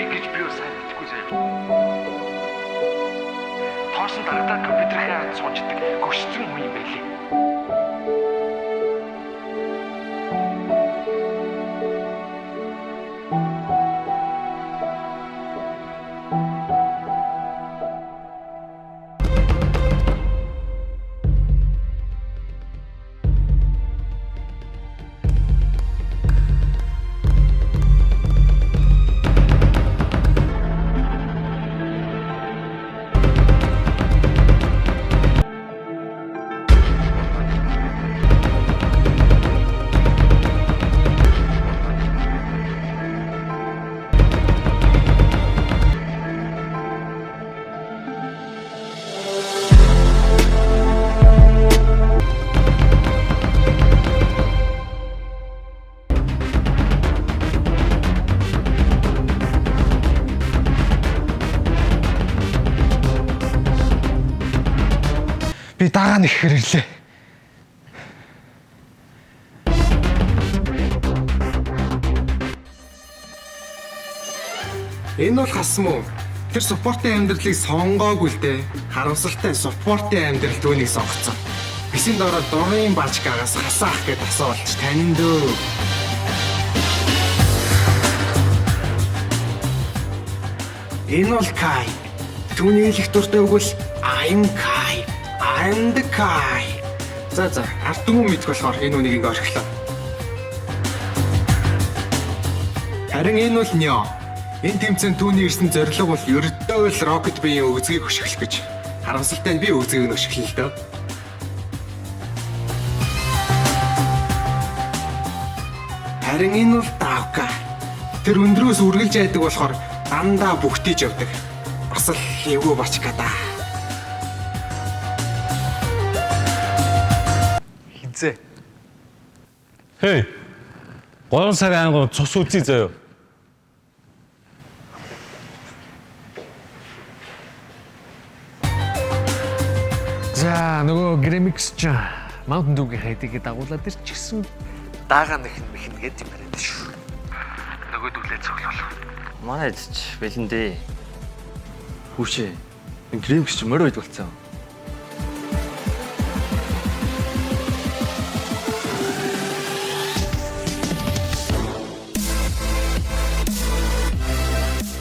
гэж би юу сайн мэдэхгүй заяа. Тоосон дарагдаад компьютерийн хаад суучдаг гүшцэн хүн юм байлээ. Би дагаа нэг хэрлээ. Энэ бол хасан муу. Тэр спортын амьдралыг сонгоогүй л дээ. Харамсалтай спортын амьдрал түүнийг сонгоцсон. Бисэн дороо дорын бажкагаас хасаах гэд асуулт тань дөө. Энэ бол Кай. Түүний хэлэх дуртай үг бол I'm Kai. I'm the Kai. За ард түмэн мэдэх болохоор энэ үнийг ингээ орхилоо. Харин энэ бол Нё. Энэ тэмцээнд түүний ирсэн зорилго бол ердөө л Rocket Bee-ийн өгзгийг хөшгөх гэж. Харамсалтай нь би өгзгийг нь хөшгөлөө л дөө. Харин энэ бол Давка. Тэр өндрөөс үргэлж айдаг болохоор дандаа бүгтийж явдаг. Бас л эвгүй бачка да. Хизээ. Хей. 3 сарын ангуу цус үзье заяа. За нөгөө Grimix ч Mountain Dew-гийн хайдыг дагуулад ир ч гэсэн даага нэхэн гэдэг юм яриад шүү. Нөгөө дүлээ цоглол. Манай ч бэлэндээ. Хүүшээ. Grimix ч морь ойд болцсон.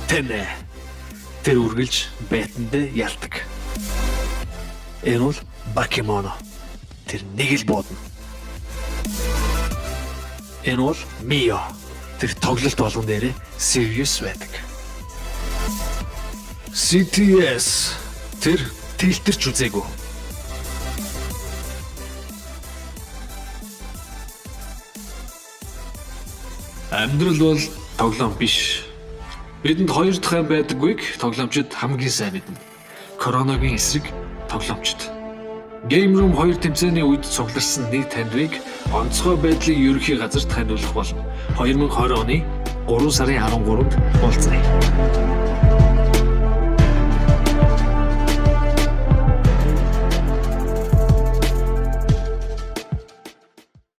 Тэнэ. Тэр үргэлж байтандээ ялдаг. Энэ бол Бакимоно. Тэр нэг л буудна. Энэ бол Мио. Тэр тоглолт болгон дээрээ serious байдаг. CTS. Тэр тэлтэрч үзээгүй. Амьдрал бол тоглоом биш. Бидэнд хоёр дахин байдаггүйг тоглоомчид хамгийн сайн мэднэ. Короногийн эсрэг тоглоомчид. Game Room 2 тэмцээний үед цугларсан нэг таньдвыг онцгой байдлын ерөнхий газар таниулах болно. 2020 оны 3 сарын 13-нд уулзъя.